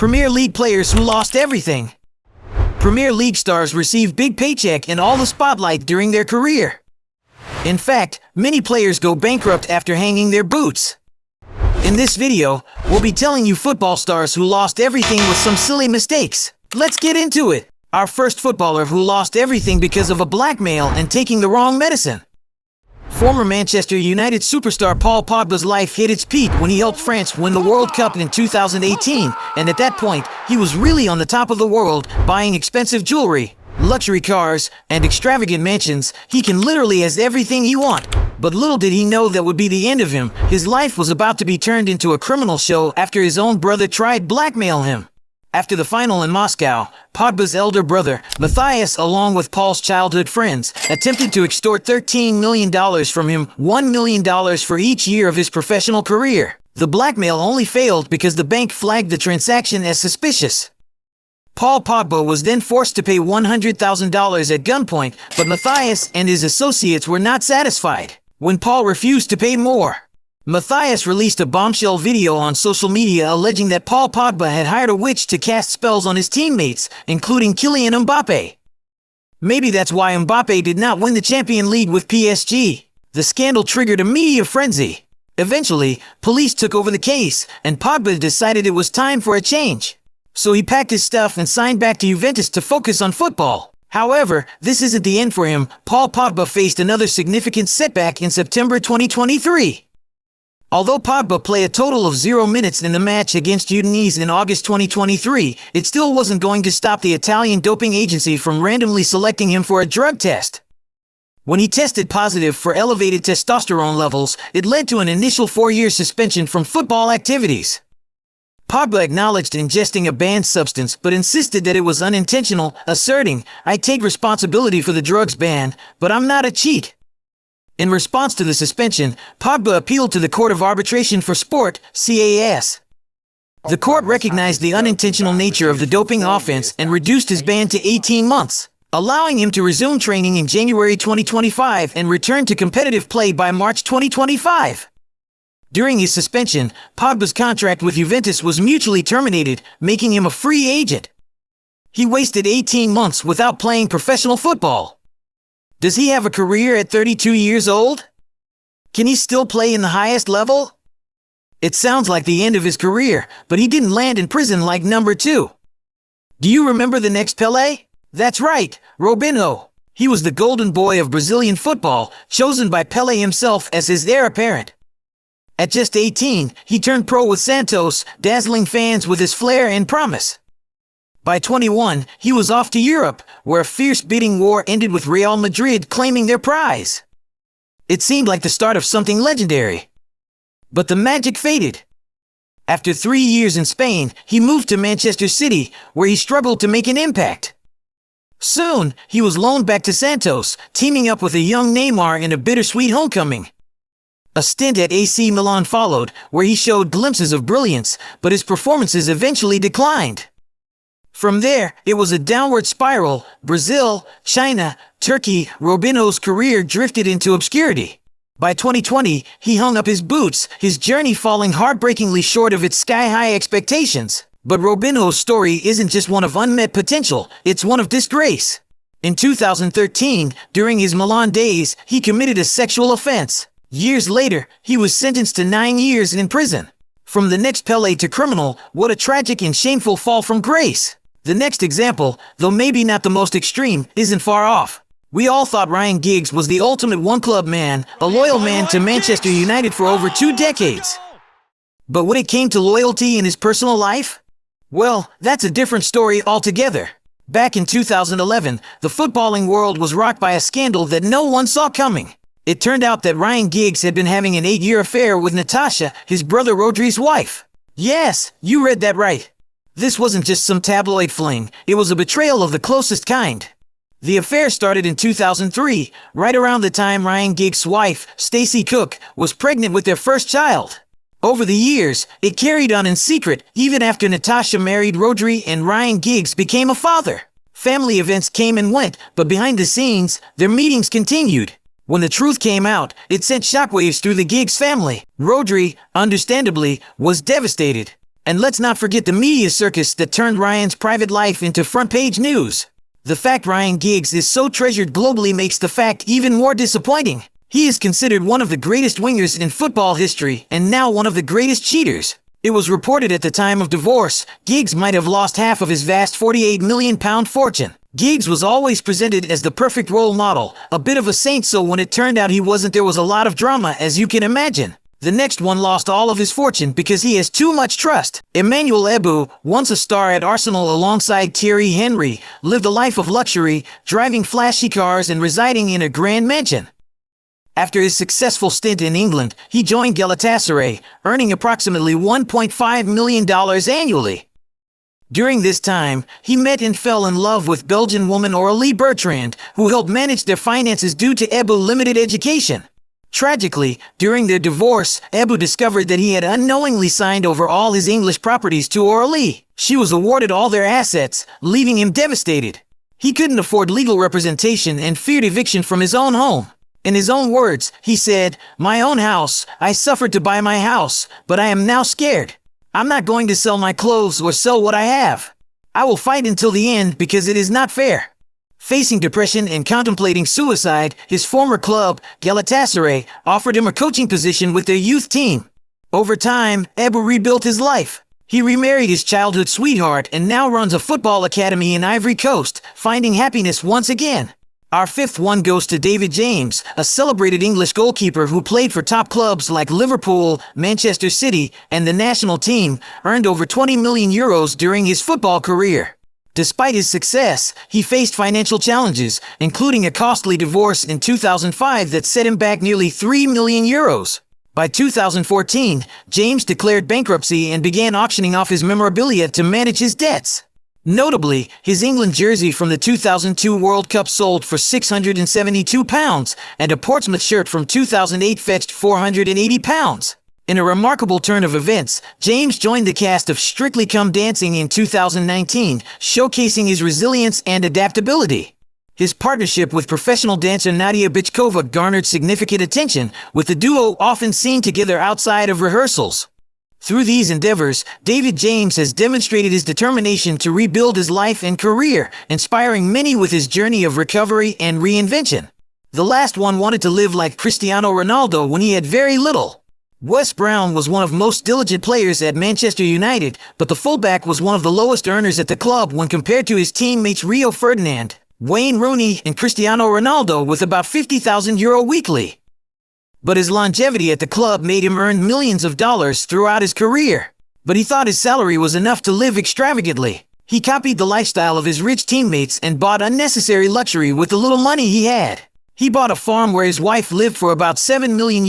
Premier League players who lost everything. Premier League stars receive big paycheck and all the spotlight during their career. In fact, many players go bankrupt after hanging their boots. In this video, we'll be telling you football stars who lost everything with some silly mistakes. Let's get into it. Our first footballer who lost everything because of a blackmail and taking the wrong medicine. Former Manchester United superstar Paul Pogba's life hit its peak when he helped France win the World Cup in 2018, and at that point, he was really on the top of the world, buying expensive jewelry, luxury cars, and extravagant mansions. He can literally has everything he wants. But little did he know that would be the end of him. His life was about to be turned into a criminal show after his own brother tried blackmail him. After the final in Moscow, Pogba's elder brother, Matthias, along with Paul's childhood friends, attempted to extort $13 million from him, $1 million for each year of his professional career. The blackmail only failed because the bank flagged the transaction as suspicious. Paul Pogba was then forced to pay $100,000 at gunpoint, but Matthias and his associates were not satisfied. When Paul refused to pay more, Matthias released a bombshell video on social media alleging that Paul Pogba had hired a witch to cast spells on his teammates, including Kylian Mbappe. Maybe that's why Mbappe did not win the Champions League with PSG. The scandal triggered a media frenzy. Eventually, police took over the case, and Pogba decided it was time for a change. So he packed his stuff and signed back to Juventus to focus on football. However, this isn't the end for him. Paul Pogba faced another significant setback in September 2023. Although Pogba played a total of 0 minutes in the match against Udinese in August 2023, it still wasn't going to stop the Italian doping agency from randomly selecting him for a drug test. When he tested positive for elevated testosterone levels, it led to an initial 4-year suspension from football activities. Pogba acknowledged ingesting a banned substance but insisted that it was unintentional, asserting, "I take responsibility for the drugs ban, but I'm not a cheat." In response to the suspension, Pogba appealed to the Court of Arbitration for Sport, CAS. The court recognized the unintentional nature of the doping offense and reduced his ban to 18 months, allowing him to resume training in January 2025 and return to competitive play by March 2025. During his suspension, Pogba's contract with Juventus was mutually terminated, making him a free agent. He wasted 18 months without playing professional football. Does he have a career at 32 years old? Can he still play in the highest level? It sounds like the end of his career, but he didn't land in prison like number 2. Do you remember the next Pelé? That's right, Robinho. He was the golden boy of Brazilian football, chosen by Pelé himself as his heir apparent. At just 18, he turned pro with Santos, dazzling fans with his flair and promise. By 21, he was off to Europe, where a fierce bidding war ended with Real Madrid claiming their prize. It seemed like the start of something legendary. But the magic faded. After 3 years in Spain, he moved to Manchester City, where he struggled to make an impact. Soon, he was loaned back to Santos, teaming up with a young Neymar in a bittersweet homecoming. A stint at AC Milan followed, where he showed glimpses of brilliance, but his performances eventually declined. From there, it was a downward spiral. Brazil, China, Turkey. Robinho's career drifted into obscurity. By 2020, he hung up his boots, his journey falling heartbreakingly short of its sky-high expectations. But Robinho's story isn't just one of unmet potential, it's one of disgrace. In 2013, during his Milan days, he committed a sexual offense. Years later, he was sentenced to 9 years in prison. From the next Pelé to criminal, what a tragic and shameful fall from grace. The next example, though maybe not the most extreme, isn't far off. We all thought Ryan Giggs was the ultimate one-club man, a loyal man to Manchester United for over 2 decades. But when it came to loyalty in his personal life? Well, that's a different story altogether. Back in 2011, the footballing world was rocked by a scandal that no one saw coming. It turned out that Ryan Giggs had been having an 8-year affair with Natasha, his brother Rodri's wife. Yes, you read that right. This wasn't just some tabloid fling, it was a betrayal of the closest kind. The affair started in 2003, right around the time Ryan Giggs' wife, Stacey Cook, was pregnant with their first child. Over the years, it carried on in secret, even after Natasha married Rodri and Ryan Giggs became a father. Family events came and went, but behind the scenes, their meetings continued. When the truth came out, it sent shockwaves through the Giggs family. Rodri, understandably, was devastated. And let's not forget the media circus that turned Ryan's private life into front-page news. The fact Ryan Giggs is so treasured globally makes the fact even more disappointing. He is considered one of the greatest wingers in football history and now one of the greatest cheaters. It was reported at the time of divorce, Giggs might have lost half of his vast £48 million fortune. Giggs was always presented as the perfect role model, a bit of a saint, so when it turned out he wasn't, there was a lot of drama, as you can imagine. The next one lost all of his fortune because he has too much trust. Emmanuel Ebou, once a star at Arsenal alongside Thierry Henry, lived a life of luxury, driving flashy cars and residing in a grand mansion. After his successful stint in England, he joined Galatasaray, earning approximately $1.5 million annually. During this time, he met and fell in love with Belgian woman Aurélie Bertrand, who helped manage their finances due to Ebou's limited education. Tragically, during their divorce, Ebou discovered that he had unknowingly signed over all his English properties to Aurélie. She was awarded all their assets, leaving him devastated. He couldn't afford legal representation and feared eviction from his own home. In his own words, he said, "My own house, I suffered to buy my house, but I am now scared. I'm not going to sell my clothes or sell what I have. I will fight until the end because it is not fair." Facing depression and contemplating suicide, his former club, Galatasaray, offered him a coaching position with their youth team. Over time, Ebou rebuilt his life. He remarried his childhood sweetheart and now runs a football academy in Ivory Coast, finding happiness once again. Our fifth one goes to David James, a celebrated English goalkeeper who played for top clubs like Liverpool, Manchester City, and the national team, earned over €20 million during his football career. Despite his success, he faced financial challenges, including a costly divorce in 2005 that set him back nearly €3 million. By 2014, James declared bankruptcy and began auctioning off his memorabilia to manage his debts. Notably, his England jersey from the 2002 World Cup sold for £672, and a Portsmouth shirt from 2008 fetched £480. In a remarkable turn of events, James joined the cast of Strictly Come Dancing in 2019, showcasing his resilience and adaptability. His partnership with professional dancer Nadia Bichkova garnered significant attention, with the duo often seen together outside of rehearsals. Through these endeavors, David James has demonstrated his determination to rebuild his life and career, inspiring many with his journey of recovery and reinvention. The last one wanted to live like Cristiano Ronaldo when he had very little. Wes Brown was one of the most diligent players at Manchester United, but the fullback was one of the lowest earners at the club when compared to his teammates Rio Ferdinand, Wayne Rooney, and Cristiano Ronaldo, with about €50,000 weekly. But his longevity at the club made him earn millions of dollars throughout his career. But he thought his salary was enough to live extravagantly. He copied the lifestyle of his rich teammates and bought unnecessary luxury with the little money he had. He bought a farm where his wife lived for about €7 million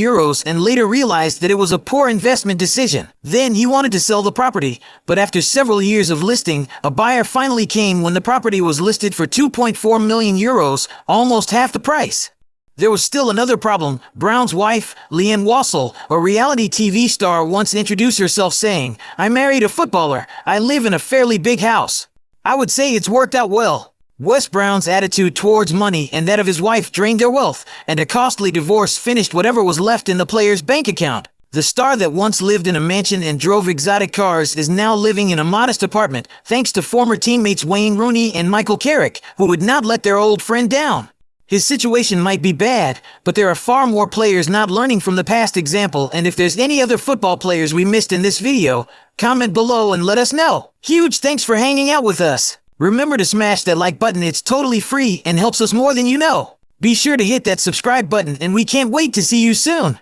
and later realized that it was a poor investment decision. Then he wanted to sell the property, but after several years of listing, a buyer finally came when the property was listed for €2.4 million, almost half the price. There was still another problem. Brown's wife, Leanne Wassell, a reality TV star, once introduced herself saying, "I married a footballer. I live in a fairly big house." I would say it's worked out well. Wes Brown's attitude towards money and that of his wife drained their wealth, and a costly divorce finished whatever was left in the player's bank account. The star that once lived in a mansion and drove exotic cars is now living in a modest apartment, thanks to former teammates Wayne Rooney and Michael Carrick, who would not let their old friend down. His situation might be bad, but there are far more players not learning from the past example, and if there's any other football players we missed in this video, comment below and let us know. Huge thanks for hanging out with us. Remember to smash that like button, it's totally free and helps us more than you know. Be sure to hit that subscribe button, and we can't wait to see you soon.